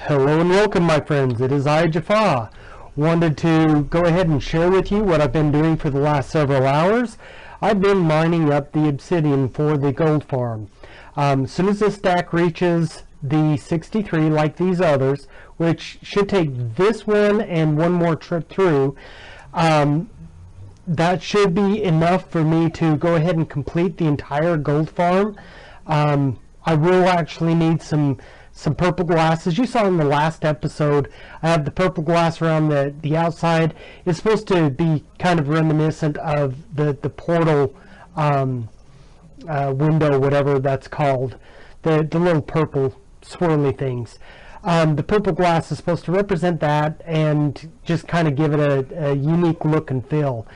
Hello and welcome, my friends. It is I, Jaffa. Wanted to go ahead and share with you what I've been doing for the last several hours. I've been mining up the obsidian for the gold farm. As soon as this stack reaches the 63, like these others, which should take this one and one more trip through, that should be enough for me to go ahead and complete the entire gold farm. I will actually need some purple glass. As you saw in the last episode, I have the purple glass around the outside. It's supposed to be kind of reminiscent of the portal window, whatever that's called, the little purple swirly things. The purple glass is supposed to represent that and just kind of give it a unique look and feel.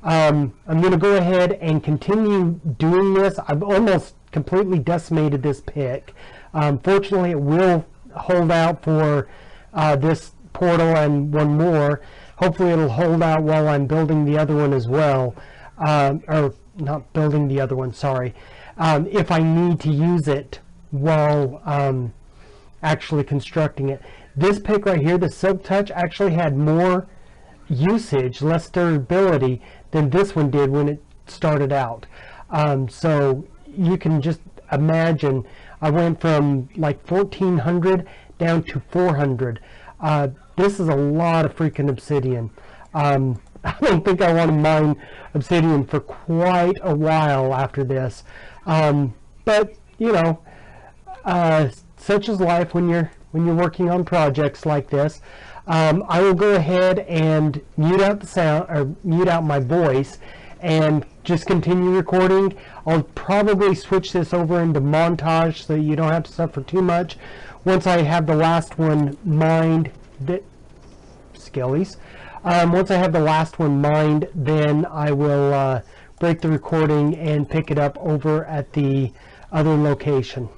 I'm going to go ahead and continue doing this. I've almost completely decimated this pick. Fortunately, it will hold out for this portal and one more. Hopefully it'll hold out while I'm building the other one as well. Or not building the other one, sorry. If I need to use it while actually constructing it. This pick right here, the Silk Touch, actually had more usage, less durability than this one did when it started out. So you can just imagine, I went from like 1400 down to 400. This is a lot of freaking obsidian. I don't think I want to mine obsidian for quite a while after this. But you know, such is life when you're working on projects like this. I will go ahead and mute out the sound, or mute out my voice, and just continue recording. I'll probably switch this over into montage so you don't have to suffer too much. Once I have the last one mined, once I have the last one mined, then I will break the recording and pick it up over at the other location.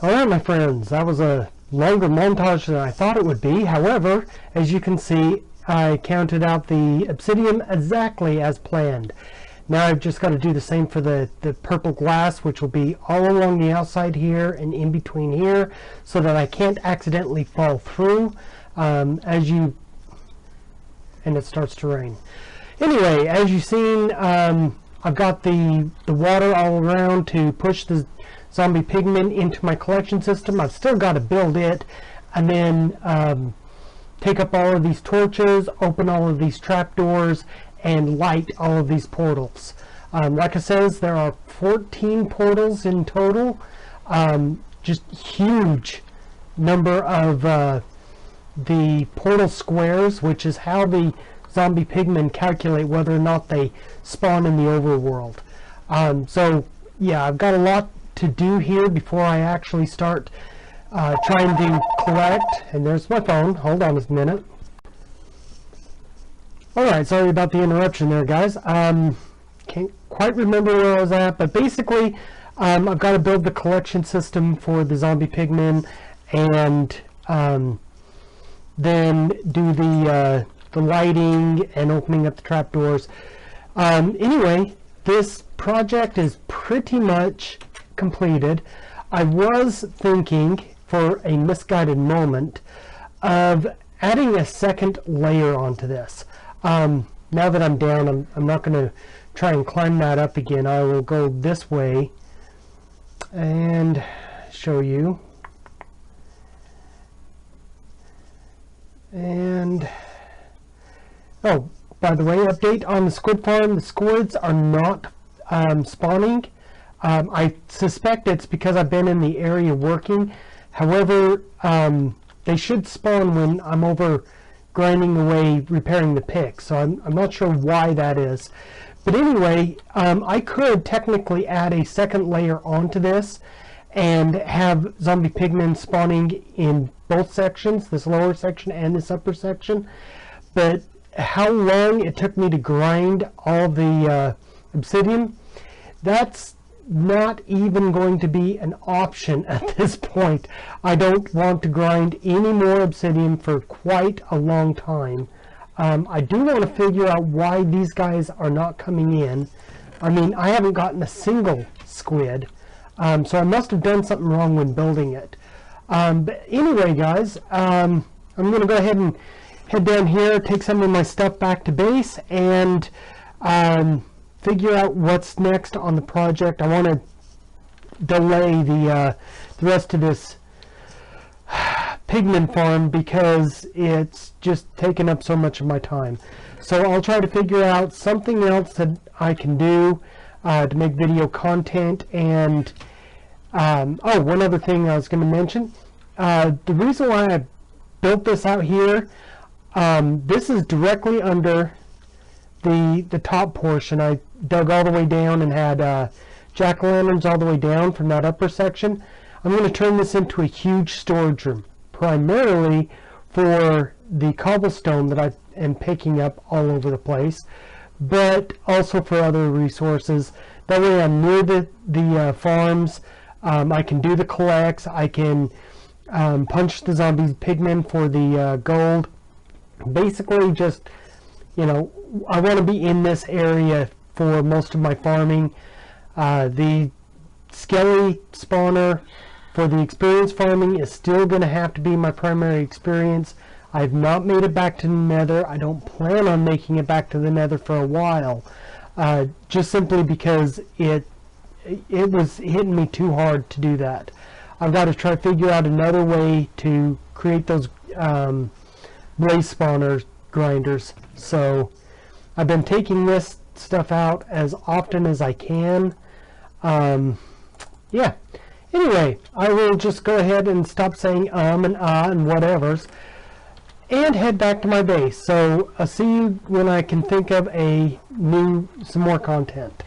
Alright, my friends, that was a longer montage than I thought it would be. However, as you can see, I counted out the obsidian exactly as planned. Now I've just got to do the same for the purple glass, which will be all along the outside here and in between here, so that I can't accidentally fall through and it starts to rain. Anyway, as you've seen, I've got the water all around to push the zombie pigment into my collection system. I've still got to build it and then take up all of these torches, open all of these trapdoors, and light all of these portals. Like I says, there are 14 portals in total. Just huge number of the portal squares, which is how the zombie pigmen calculate whether or not they spawn in the overworld. So yeah, I've got a lot to do here before I actually start trying to collect. And there's my phone. Hold on a minute. Alright, sorry about the interruption there, guys. Can't quite remember where I was at, but basically I've got to build the collection system for the zombie pigmen, and then do the lighting and opening up the trapdoors. Anyway, this project is pretty much completed. I was thinking for a misguided moment of adding a second layer onto this. Now that I'm down, I'm not going to try and climb that up again. I will go this way and show you. And oh, by the way, update on the squid farm. The squids are not spawning. I suspect it's because I've been in the area working. However, they should spawn when I'm over grinding away repairing the pick, so I'm not sure why that is. But anyway, I could technically add a second layer onto this and have zombie pigmen spawning in both sections, this lower section and this upper section. But how long it took me to grind all the obsidian, that's not even going to be an option at this point. I don't want to grind any more obsidian for quite a long time. I do want to figure out why these guys are not coming in. I mean, I haven't gotten a single squid, so I must have done something wrong when building it. But anyway, guys, I'm going to go ahead and head down here, take some of my stuff back to base, and figure out what's next on the project. I want to delay the rest of this pigment farm because it's just taken up so much of my time. So I'll try to figure out something else that I can do to make video content. And oh, one other thing I was going to mention, the reason why I built this out here, this is directly under the top portion. I dug all the way down and had jack-o'-lanterns all the way down from that upper section. I'm going to turn this into a huge storage room, primarily for the cobblestone that I am picking up all over the place, but also for other resources. That way I'm near the farms. I can do the collects. I can punch the zombie pigmen for the gold. Basically just, you know, I want to be in this area for most of my farming. The skelly spawner for the experience farming is still going to have to be my primary experience. I've not made it back to the nether. I don't plan on making it back to the nether for a while, just simply because it was hitting me too hard to do that. I've got to try to figure out another way to create those blaze spawner grinders. So I've been taking this stuff out as often as I can. Yeah. Anyway, I will just go ahead and stop saying and whatevers and head back to my base. So I'll see you when I can think of some more content.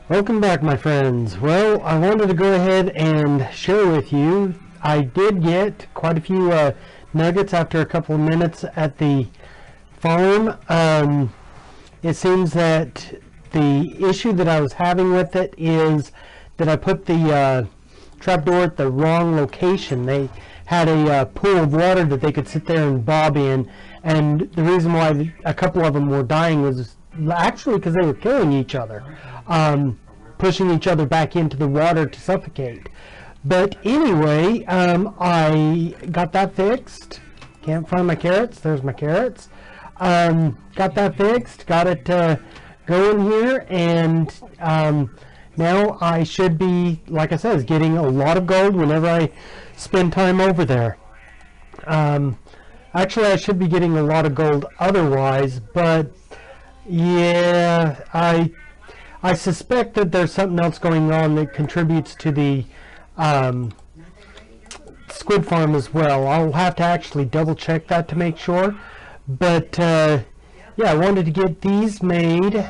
Welcome back, my friends. Well, I wanted to go ahead and share with you, I did get quite a few nuggets after a couple of minutes at the farm. It seems that the issue that I was having with it is that I put the trapdoor at the wrong location. They had a pool of water that they could sit there and bob in, and the reason why a couple of them were dying was actually because they were killing each other, pushing each other back into the water to suffocate. But anyway, I got that fixed. Can't find my carrots. There's my carrots. Got that fixed. Got it going here, and now I should be, like I said, getting a lot of gold whenever I spend time over there. Actually, I should be getting a lot of gold otherwise, but yeah, I suspect that there's something else going on that contributes to the squid farm as well. I'll have to actually double check that to make sure. But yeah, I wanted to get these made.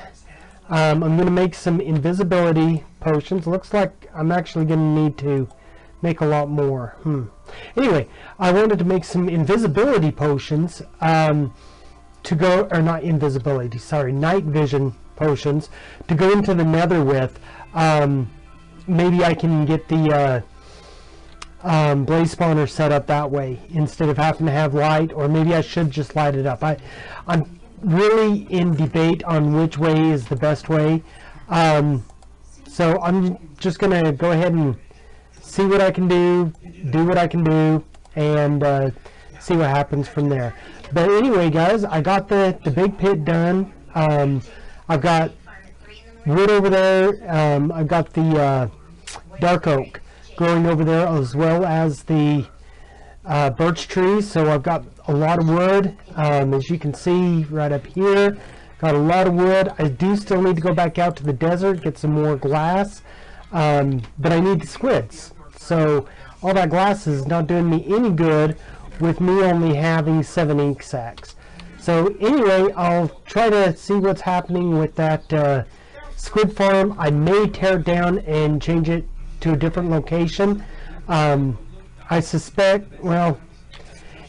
I'm going to make some invisibility potions. Looks like I'm actually going to need to make a lot more. Anyway, I wanted to make some invisibility potions to go, or not invisibility, sorry, night vision potions to go into the nether with. Maybe I can get the blaze spawner set up that way instead of having to have light, or maybe I should just light it up. I'm really in debate on which way is the best way. So I'm just gonna go ahead and see what I can do what I can do, and see what happens from there. But anyway, guys, I got the big pit done. I've got wood over there. I've got the dark oak growing over there, as well as the birch trees. So I've got a lot of wood, as you can see right up here. Got a lot of wood. I do still need to go back out to the desert, get some more glass, but I need the squids. So all that glass is not doing me any good with me only having 7 ink sacs. So anyway, I'll try to see what's happening with that squid farm. I may tear it down and change it to a different location. I suspect, well,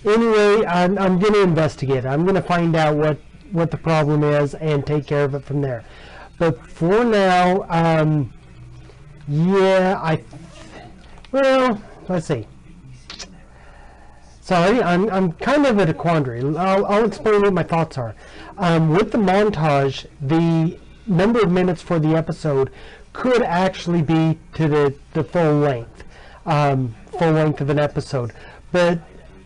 anyway, I'm going to investigate. I'm going to find out what the problem is and take care of it from there. But for now, yeah, well, let's see. Sorry, I'm kind of at a quandary. I'll explain what my thoughts are. With the montage, the number of minutes for the episode could actually be to the full length of an episode. But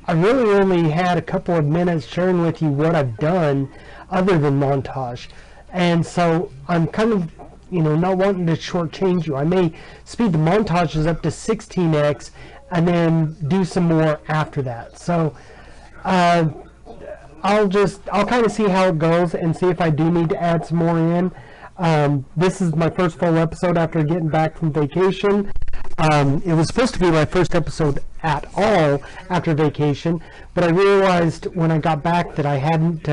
I really only had a couple of minutes sharing with you what I've done other than montage. And so I'm kind of, not wanting to shortchange you. I may speed the montages up to 16x and then do some more after that. So I'll kind of see how it goes and see if I do need to add some more in. This is my first full episode after getting back from vacation. It was supposed to be my first episode at all after vacation, but I realized when I got back that I hadn't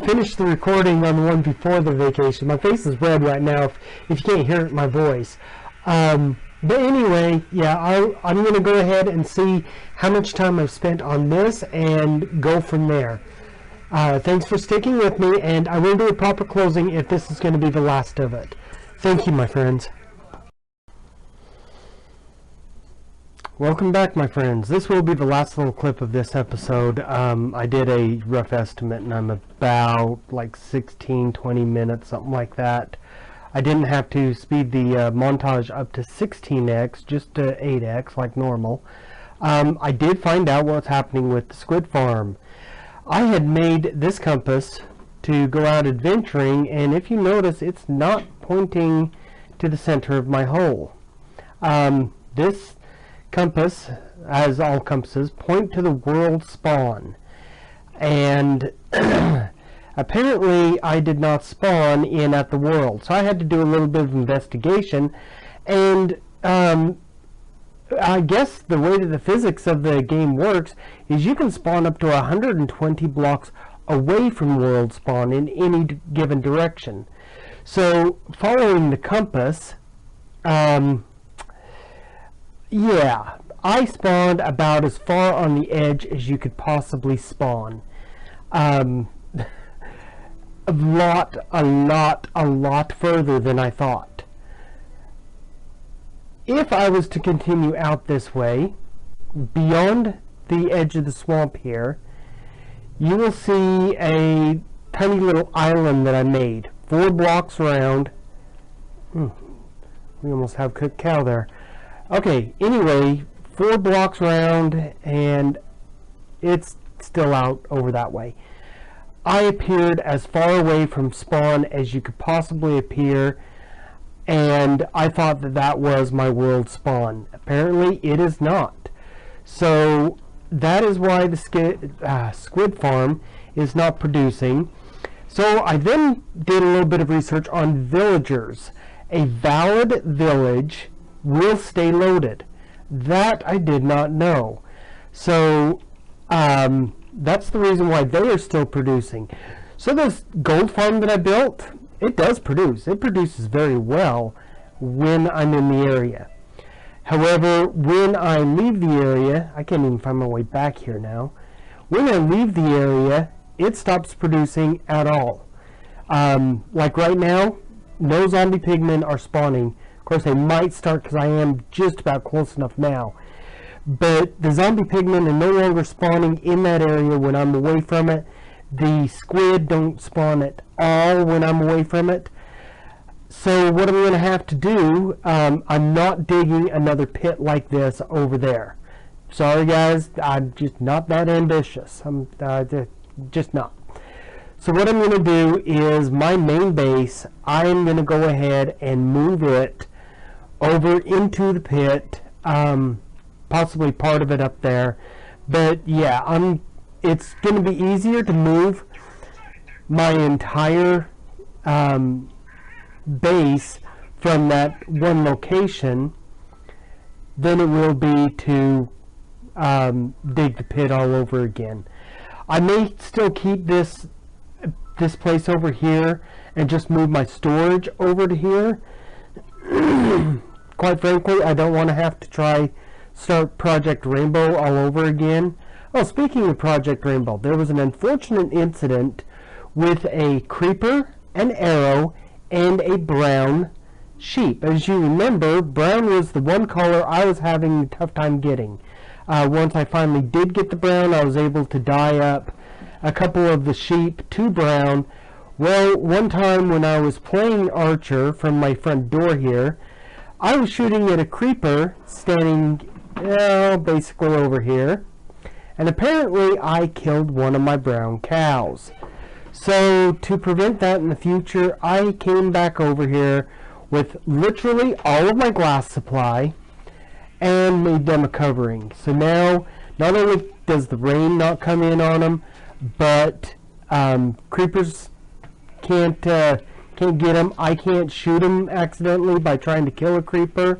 finished the recording on the one before the vacation. My face is red right now if you can't hear it in my voice. But anyway, yeah, I'm going to go ahead and see how much time I've spent on this and go from there. Thanks for sticking with me, and I will do a proper closing if this is going to be the last of it. Thank you, my friends. Welcome back, my friends. This will be the last little clip of this episode. I did a rough estimate, and I'm about like 16-20 minutes, something like that. I didn't have to speed the montage up to 16x, just to 8x like normal. I did find out what's happening with the squid farm. I had made this compass to go out adventuring, and if you notice, it's not pointing to the center of my hole. This compass, as all compasses, point to the world spawn, and apparently I did not spawn in at the world, so I had to do a little bit of investigation, and I guess the way that the physics of the game works is you can spawn up to 120 blocks away from world spawn in any given direction. So following the compass, yeah, I spawned about as far on the edge as you could possibly spawn. A lot further than I thought. if I was to continue out this way, beyond the edge of the swamp here, you will see a tiny little island that I made, 4 blocks around. We almost have cooked cow there. Okay, anyway, 4 blocks around, and it's still out over that way. I appeared as far away from spawn as you could possibly appear, and I thought that that was my world spawn. Apparently it is not. So that is why the squid farm is not producing. So I then did a little bit of research on villagers. A valid village will stay loaded. That I did not know. So that's the reason why they are still producing. So this gold farm that I built, it does produce. It produces very well when I'm in the area. However, when I leave the area, I can't even find my way back here now. When I leave the area, it stops producing at all. Like right now, no zombie pigmen are spawning. Of course, they might start because I am just about close enough now. But the zombie pigmen are no longer spawning in that area when I'm away from it. The squid don't spawn at all when I'm away from it. So what I'm going to have to do, I'm not digging another pit like this over there. Sorry guys, I'm just not that ambitious. I'm just not. So what I'm going to do is my main base, I'm going to go ahead and move it over into the pit, possibly part of it up there. But yeah, it's going to be easier to move my entire base from that one location than it will be to dig the pit all over again. I may still keep this place over here and just move my storage over to here. Quite frankly, I don't want to have to start Project Rainbow all over again. Oh, speaking of Project Rainbow, there was an unfortunate incident with a creeper, an arrow, and a brown sheep. As you remember, brown was the one color I was having a tough time getting. Once I finally did get the brown, I was able to dye up a couple of the sheep to brown. Well, one time when I was playing Archer from my front door here, I was shooting at a creeper standing basically over here, and apparently I killed one of my brown cows. So to prevent that in the future, I came back over here with literally all of my glass supply and made them a covering. So now not only does the rain not come in on them, but creepers can't get them. I can't shoot them accidentally by trying to kill a creeper.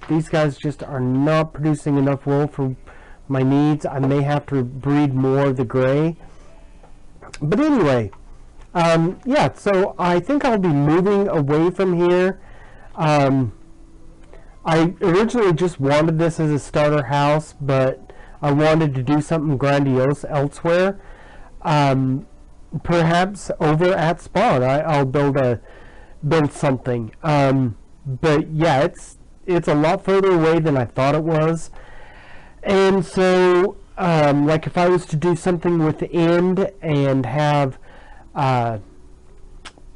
These guys just are not producing enough wool for my needs. I may have to breed more of the gray. But anyway, yeah, so I think I'll be moving away from here. I originally just wanted this as a starter house, but I wanted to do something grandiose elsewhere. Perhaps over at spawn, I'll build something. But yeah, it's a lot further away than I thought it was. And so, like if I was to do something with the end and have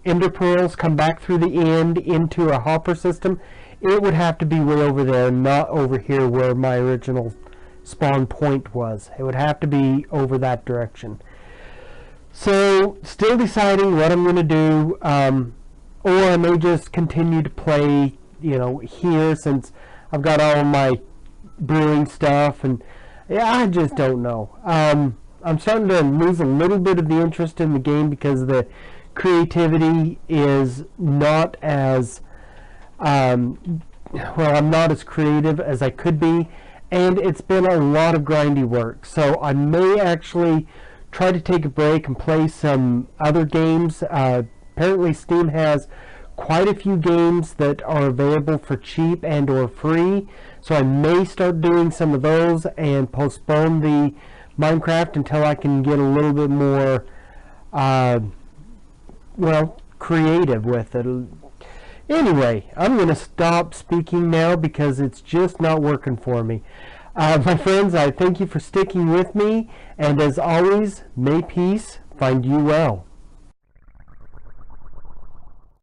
ender pearls come back through the end into a hopper system, it would have to be way over there, not over here where my original spawn point was. It would have to be over that direction. So, still deciding what I'm going to do, or I may just continue to play, you know, here since I've got all of my brewing stuff, and yeah, I just don't know. I'm starting to lose a little bit of the interest in the game because the creativity is not as well, I'm not as creative as I could be, and it's been a lot of grindy work. So I may actually try to take a break and play some other games. Apparently Steam has quite a few games that are available for cheap and or free, so I may start doing some of those and postpone the Minecraft until I can get a little bit more well, creative with it. Anyway, I'm going to stop speaking now because it's just not working for me. My friends, I thank you for sticking with me, and as always, may peace find you well.